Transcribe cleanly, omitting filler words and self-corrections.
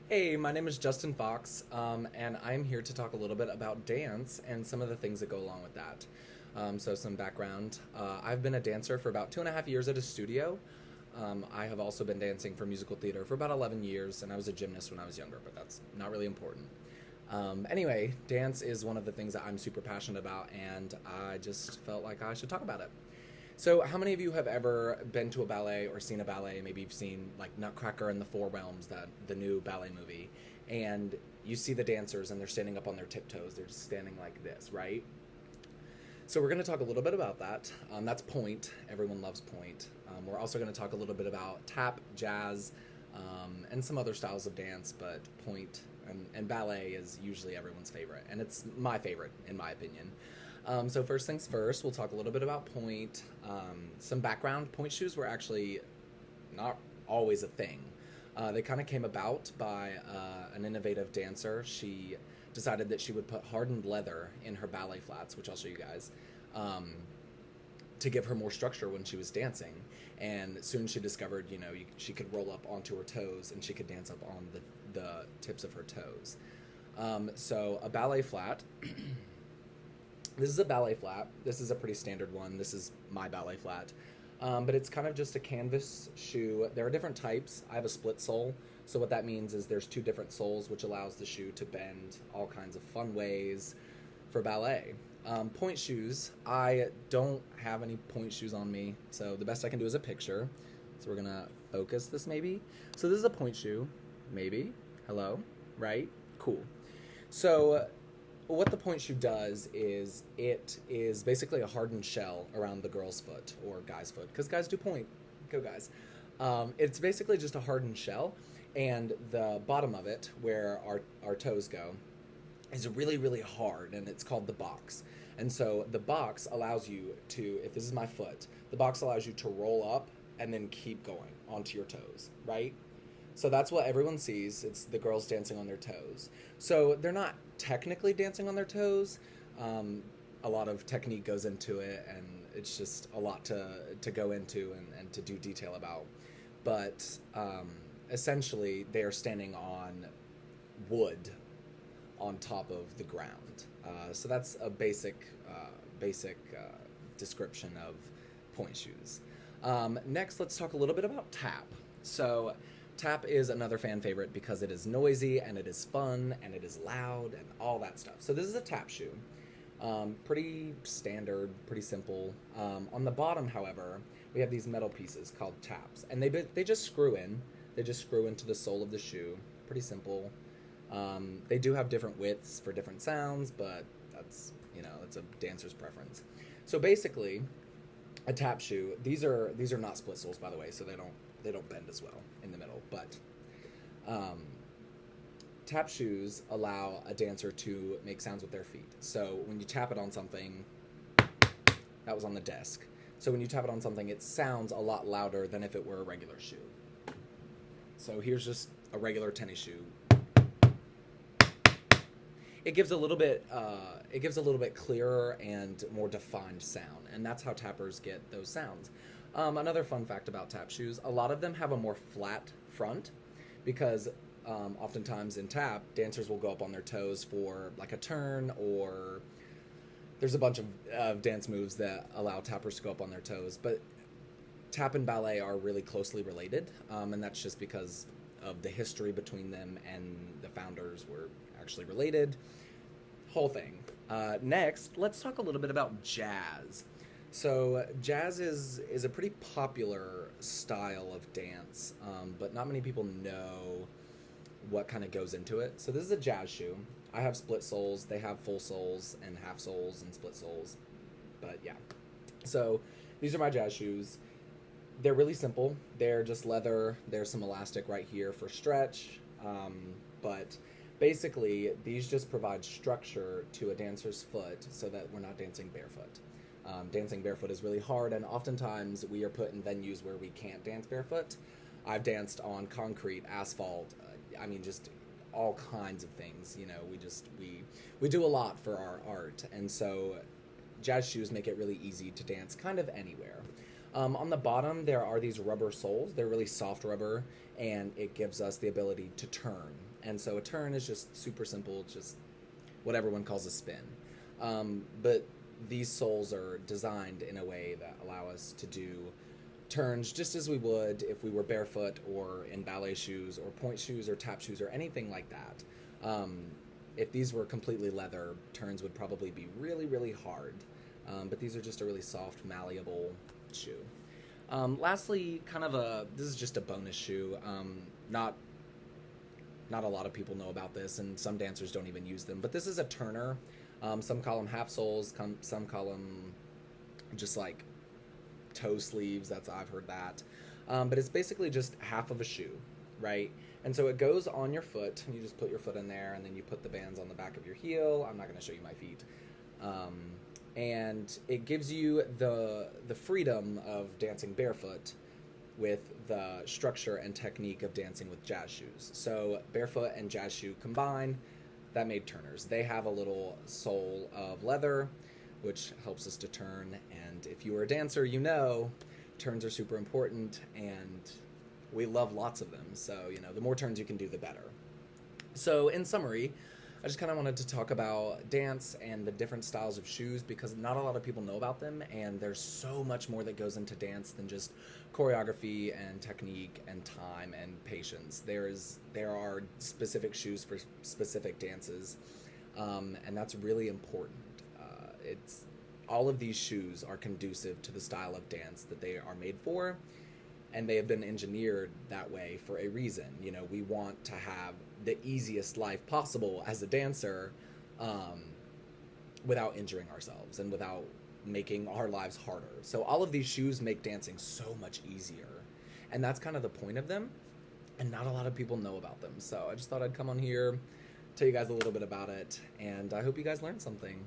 Hey, my name is Justin Fox, and I'm here to talk a little bit about dance and some of the things that go along with that. So, some background. I've been a dancer for about 2.5 years at a studio. I have also been dancing for musical theater for about 11 years, and I was a gymnast when I was younger, but that's not really important. Anyway, dance is one of the things that I'm super passionate about, and I just felt like I should talk about it. So, how many of you have ever been to a ballet or seen a ballet? Maybe you've seen like Nutcracker and the Four Realms, that the new ballet movie, and you see the dancers and they're standing up on their tiptoes. They're just standing like this, right? So we're going to talk a little bit about that. That's point. Everyone loves point. We're also going to talk a little bit about tap, jazz, and some other styles of dance, but point and ballet is usually everyone's favorite, and it's my favorite in my opinion. So first things first, we'll talk a little bit about point. Some background: point shoes were actually not always a thing. They kind of came about by an innovative dancer. She decided that she would put hardened leather in her ballet flats, which I'll show you guys, um, to give her more structure when she was dancing. And soon she discovered, she could roll up onto her toes and she could dance up on the tips of her toes. So a ballet flat. This is a ballet flat. This is a pretty standard one. This is my ballet flat. But it's kind of just a canvas shoe. There are different types. I have a split sole. So what that means is there's two different soles, which allows the shoe to bend all kinds of fun ways for ballet. Point shoes. I don't have any point shoes on me. So the best I can do is a picture. So we're going to focus this maybe. So this is a point shoe. Maybe. Hello. Right? Cool. So what the point shoe does is it is basically a hardened shell around the girl's foot or guy's foot, because guys do point. Go guys. It's basically just a hardened shell, and the bottom of it, where our toes go, is really, really hard, and it's called the box. And so the box allows you to, if this is my foot, the box allows you to roll up and then keep going onto your toes, right? So that's what everyone sees. It's the girls dancing on their toes. So they're not technically dancing on their toes. A lot of technique goes into it, and it's just a lot to go into and to do detail about. But essentially, they are standing on wood on top of the ground. So that's a basic description of point shoes. Next, let's talk a little bit about tap. So tap is another fan favorite because it is noisy and it is fun and it is loud and all that stuff. So this is a tap shoe. Pretty standard, pretty simple. On the bottom, however, we have these metal pieces called taps, and they just screw in. They just screw into the sole of the shoe. Pretty simple. They do have different widths for different sounds, but that's a dancer's preference. So basically, a tap shoe. These are not split soles, by the way, so they don't bend as well in the middle. But tap shoes allow a dancer to make sounds with their feet. So when you tap it on something, that was on the desk. So when you tap it on something, it sounds a lot louder than if it were a regular shoe. So here's just a regular tennis shoe. It gives a little bit clearer and more defined sound, and that's how tappers get those sounds. Another fun fact about tap shoes: a lot of them have a more flat front, because oftentimes in tap, dancers will go up on their toes for like a turn, or there's a bunch of dance moves that allow tappers to go up on their toes. But tap and ballet are really closely related, and that's just because of the history between them, and the founders were actually related. Whole thing. Next, let's talk a little bit about jazz. So jazz is a pretty popular style of dance, but not many people know what kind of goes into it. So this is a jazz shoe. I have split soles. They have full soles and half soles and split soles. But yeah. So these are my jazz shoes. They're really simple. They're just leather. There's some elastic right here for stretch. But basically, these just provide structure to a dancer's foot so that we're not dancing barefoot. Dancing barefoot is really hard, and oftentimes we are put in venues where we can't dance barefoot. I've danced on concrete, asphalt, just all kinds of things. We do a lot for our art, and so jazz shoes make it really easy to dance kind of anywhere. On the bottom, there are these rubber soles. They're really soft rubber, and it gives us the ability to turn. And so a turn is just super simple, just what everyone calls a spin. But these soles are designed in a way that allow us to do turns just as we would if we were barefoot or in ballet shoes or point shoes or tap shoes or anything like that. If these were completely leather, turns would probably be really, really hard. But these are just a really soft, malleable shoe. Lastly, this is just a bonus shoe. Not a lot of people know about this, and some dancers don't even use them. But this is a turner. Some call them half soles. Some call them just like toe sleeves. I've heard that. But it's basically just half of a shoe, right? And so it goes on your foot. You just put your foot in there, and then you put the bands on the back of your heel. I'm not going to show you my feet. And it gives you the freedom of dancing barefoot with the structure and technique of dancing with jazz shoes. So barefoot and jazz shoe combined, that made turners. They have a little sole of leather, which helps us to turn. And if you are a dancer, you know turns are super important, and we love lots of them. So, the more turns you can do, the better. So in summary, I just kind of wanted to talk about dance and the different styles of shoes, because not a lot of people know about them, and there's so much more that goes into dance than just choreography and technique and time and patience. There are specific shoes for specific dances, and that's really important. All of these shoes are conducive to the style of dance that they are made for, and they have been engineered that way for a reason. We want to have the easiest life possible as a dancer, without injuring ourselves and without making our lives harder. So all of these shoes make dancing so much easier, and that's kind of the point of them, and not a lot of people know about them. So I just thought I'd come on here, tell you guys a little bit about it, and I hope you guys learned something.